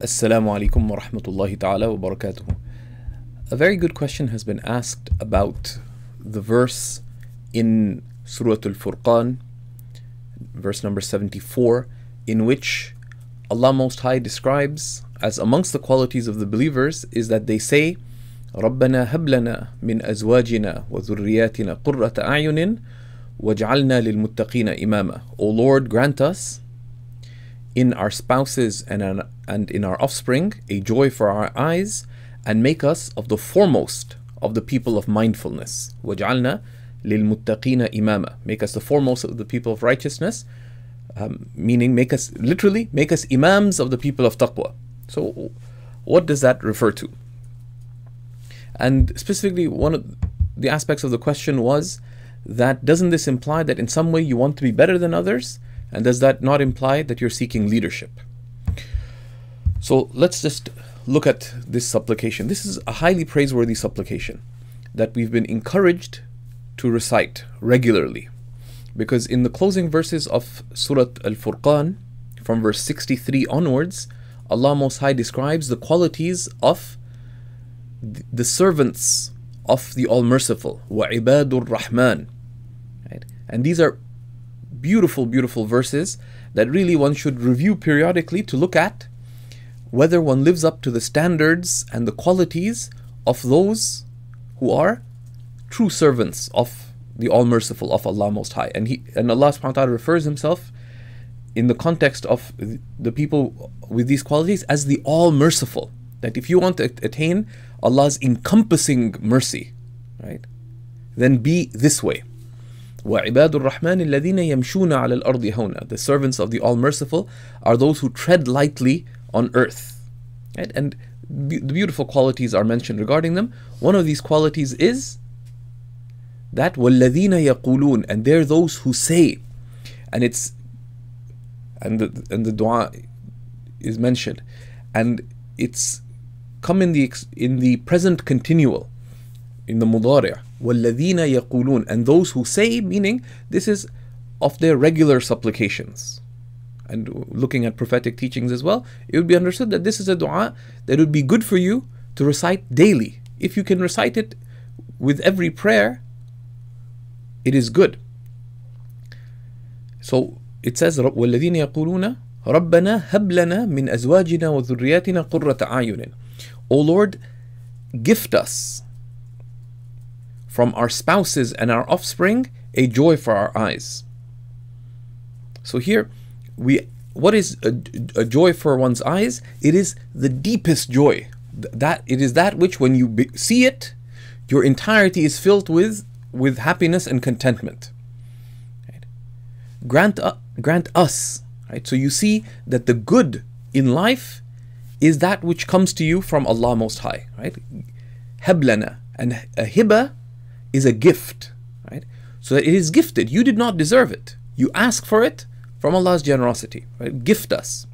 Assalamu alaikum wa rahmatullahi ta'ala wa barakatuhu. A very good question has been asked about the verse in Surat al-Furqan, verse number 74, in which Allah Most High describes as amongst the qualities of the believers is that they say, Rabbana hablana min azwajina wa dhurriyyatina qurrata yunin waj'alna lil-muttaqina imama. O Lord, grant us in our spouses and in our offspring a joy for our eyes, and make us of the foremost of the people of mindfulness. وَجْعَلْنَا لِلْمُتَّقِينَ imama. Make us the foremost of the people of righteousness, meaning make us imams of the people of taqwa. So what does that refer to? And specifically, one of the aspects of the question was that doesn't this imply that in some way you want to be better than others? And does that not imply that you're seeking leadership? So let's just look at this supplication. This is a highly praiseworthy supplication that we've been encouraged to recite regularly. Because in the closing verses of Surat al-Furqan, from verse 63 onwards, Allah Most High describes the qualities of the servants of the All-Merciful. وَعِبَادُ الرَّحْمَنِ. Right? And these are beautiful, beautiful verses that really one should review periodically to look at whether one lives up to the standards and the qualities of those who are true servants of the All-Merciful, of Allah Most High. And Allah subhanahu wa ta'ala refers himself in the context of the people with these qualities as the All-Merciful. That if you want to attain Allah's encompassing mercy, right, then be this way. وَعِبَادُ الرَّحْمَنِ الَّذِينَ يَمْشُونَ عَلَى الْأَرْضِ هَوْنًا. The servants of the All-Merciful are those who tread lightly on earth. Right? And the beautiful qualities are mentioned regarding them. One of these qualities is that وَالَّذِينَ يَقُولُونَ, and they're those who say. And the dua is mentioned. And it's come in the present continual, in the mudari'. وَالَّذِينَ يَقُولُونَ, and those who say, meaning this is of their regular supplications. And looking at prophetic teachings as well, it would be understood that this is a dua that would be good for you to recite daily. If you can recite it with every prayer, it is good. So it says, وَالَّذِينَ يَقُولُونَ رَبَّنَا هَبْ لَنَا مِنْ أَزْوَاجِنَا وَذُرِّيَّاتِنَا قُرَّةَ أَعْيُنٍ. O Lord, gift us from our spouses and our offspring a joy for our eyes. So here, what is a joy for one's eyes? It is the deepest joy. It is that which when you see it, your entirety is filled with happiness and contentment. Right? Grant us. Right? So you see that the good in life is that which comes to you from Allah Most High. Right? Hablana. And a hiba is a gift, right? So that it is gifted. You did not deserve it. You ask for it from Allah's generosity. Right? Gift us.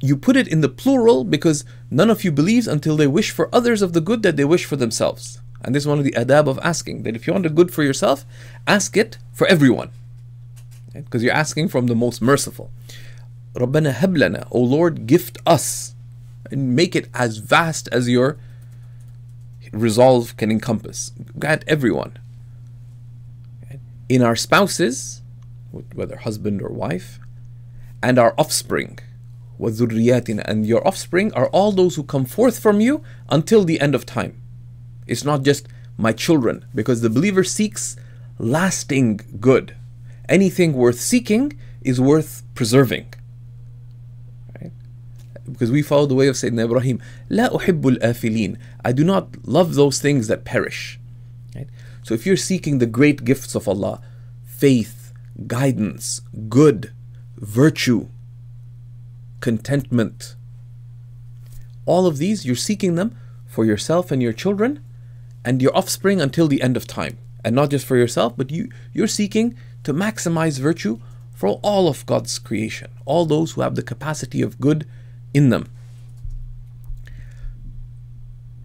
You put it in the plural because none of you believes until they wish for others of the good that they wish for themselves. And this is one of the adab of asking, that if you want a good for yourself, ask it for everyone. Right? Because you're asking from the most merciful. Rabbana hablana, O Lord, gift us. And make it as vast as your resolve can encompass. Grant everyone. In our spouses, whether husband or wife, and our offspring, dhurriyyatina, and your offspring are all those who come forth from you until the end of time. It's not just my children, because the believer seeks lasting good. Anything worth seeking is worth preserving. Because we follow the way of Sayyidina Ibrahim. La uhibbul afilin. I do not love those things that perish. Right? So if you're seeking the great gifts of Allah, faith, guidance, good, virtue, contentment, all of these, you're seeking them for yourself and your children and your offspring until the end of time. And not just for yourself, but you're seeking to maximize virtue for all of God's creation. All those who have the capacity of good in them.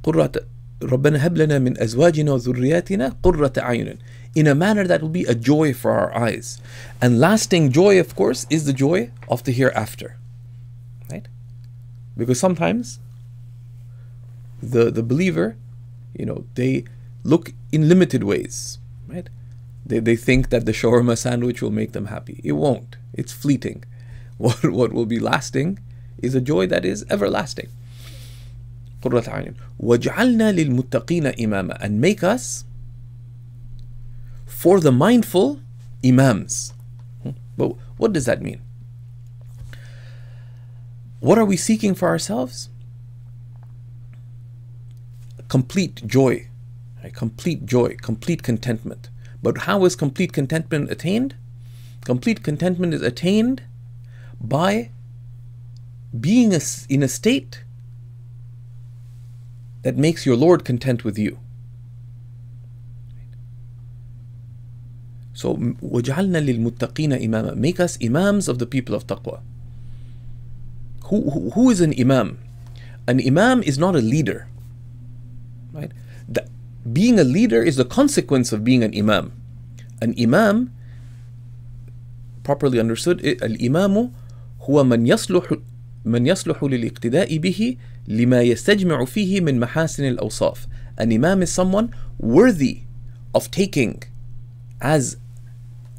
qurrata, رَبَّنَا هَبْ لَنَا مِنْ أَزْوَاجِنَا وَذُرِّيَّاتِنَا قُرَّةَ أَعْيُنٍ. In a manner that will be a joy for our eyes. And lasting joy, of course, is the joy of the hereafter. Right? Because sometimes the believer, they look in limited ways, right? They think that the shawarma sandwich will make them happy. It won't. It's fleeting. What will be lasting is a joy that is everlasting. قُرَّةَ وَجْعَلْنَا لِلْمُتَّقِينَ imama, and make us for the mindful imams. But what does that mean? What are we seeking for ourselves? Complete joy, right? Complete joy, complete contentment. But how is complete contentment attained? Complete contentment is attained by being in a state that makes your Lord content with you. So, وَجْعَلْنَا لِلْمُتَّقِينَ imama, make us imams of the people of taqwa. Who is an imam? An imam is not a leader, right? Being a leader is the consequence of being an imam. An imam, properly understood, al-imamu huwa man yasluhu lil-iqtida'i bihi lima yastajma'u fihi min mahasin al-awsaf. An imam is someone worthy of taking as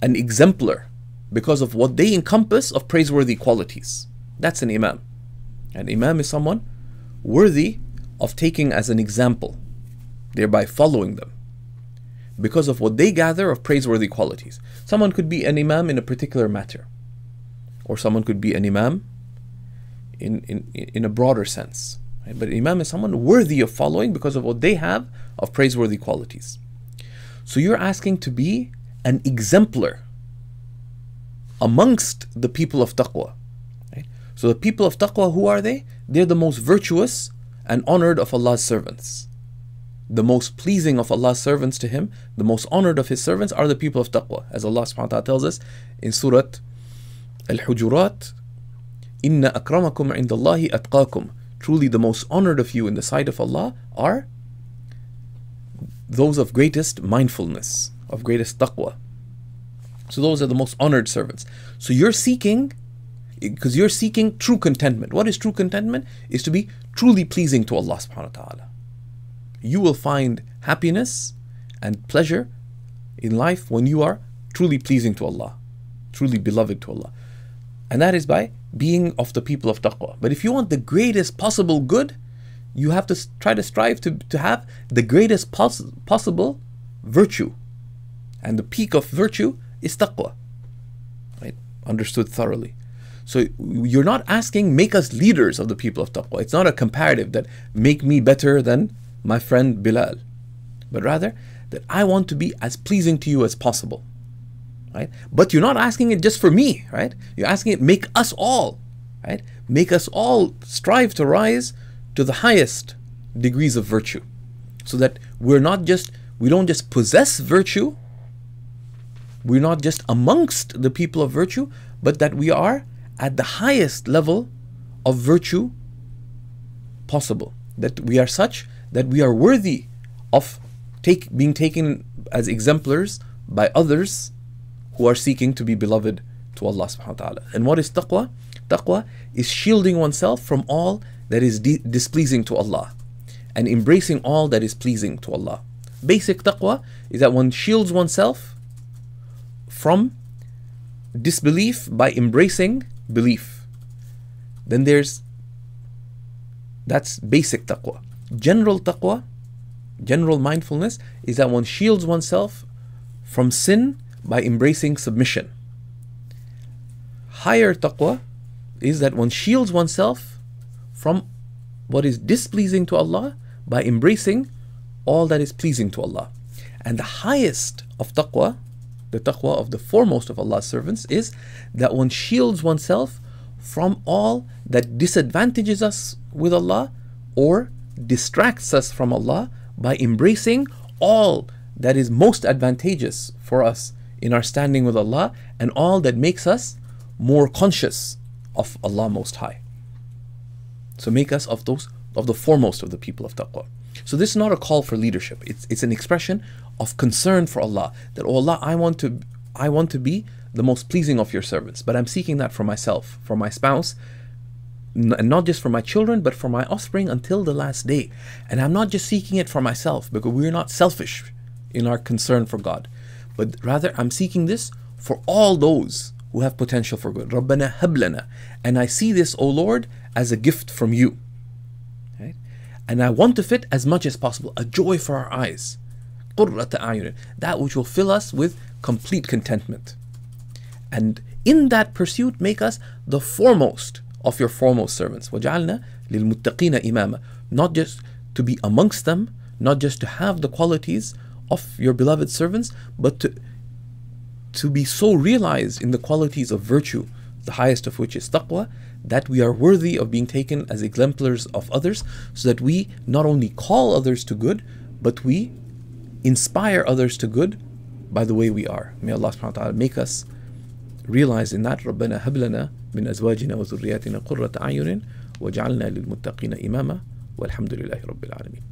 an exemplar because of what they encompass of praiseworthy qualities. That's an imam. An imam is someone worthy of taking as an example, thereby following them, because of what they gather of praiseworthy qualities. Someone could be an imam in a particular matter, or someone could be an imam in a broader sense. Right? But an imam is someone worthy of following because of what they have of praiseworthy qualities. So you're asking to be an exemplar amongst the people of taqwa. Right? So the people of taqwa, who are they? They're the most virtuous and honored of Allah's servants. The most pleasing of Allah's servants to Him, the most honored of His servants are the people of taqwa. As Allah subhanahu wa ta'ala tells us in Surat al-Hujurat, Inna akramakum indallahi atqakum. Truly the most honored of you in the sight of Allah are those of greatest mindfulness, of greatest taqwa. So those are the most honored servants. So you're seeking, because you're seeking true contentment. What is true contentment? Is to be truly pleasing to Allah subhanahu wa ta'ala. You will find happiness and pleasure in life when you are truly pleasing to Allah, truly beloved to Allah. And that is by being of the people of taqwa. But if you want the greatest possible good, you have to try to strive to have the greatest possible virtue. And the peak of virtue is taqwa. Right? Understood thoroughly. So you're not asking, make us leaders of the people of taqwa. It's not a comparative that make me better than my friend Bilal. But rather, that I want to be as pleasing to you as possible. Right? But you're not asking it just for me, right? You're asking it, make us all, right? Make us all strive to rise to the highest degrees of virtue. So that we don't just possess virtue, we're not just amongst the people of virtue, but that we are at the highest level of virtue possible. That we are such that we are worthy of being taken as exemplars by others who are seeking to be beloved to Allah subhanahu wa ta'ala. And what is taqwa? Taqwa is shielding oneself from all that is displeasing to Allah and embracing all that is pleasing to Allah. Basic taqwa is that one shields oneself from disbelief by embracing belief. Then that's basic taqwa. General taqwa, general mindfulness, is that one shields oneself from sin by embracing submission. Higher taqwa is that one shields oneself from what is displeasing to Allah by embracing all that is pleasing to Allah. And the highest of taqwa, the taqwa of the foremost of Allah's servants, is that one shields oneself from all that disadvantages us with Allah or distracts us from Allah by embracing all that is most advantageous for us in our standing with Allah and all that makes us more conscious of Allah Most High. So make us of the foremost of the people of taqwa. So this is not a call for leadership. It's an expression of concern for Allah. That, oh Allah, I want to be the most pleasing of your servants, but I'm seeking that for myself, for my spouse, and not just for my children, but for my offspring until the last day. And I'm not just seeking it for myself, because we're not selfish in our concern for God, but rather I'm seeking this for all those who have potential for good. Rabbana lana. And I see this, O Lord, as a gift from you. Right? And I want to fit as much as possible, a joy for our eyes. Qurrata, that which will fill us with complete contentment. And in that pursuit, make us the foremost of your foremost servants. وَجَعَلْنَا لِلْمُتَّقِينَ imama. Not just to be amongst them, not just to have the qualities of your beloved servants, but to be so realized in the qualities of virtue, the highest of which is taqwa, that we are worthy of being taken as exemplars of others, so that we not only call others to good, but we inspire others to good by the way we are. May Allah subhanahu wa ta'ala make us realize in that. Rabbana hab lana min azwajina wa dhurriyyatina qurrata yunin waj'alna lil muttaqina imama walhamdulillahi rabbil alamin.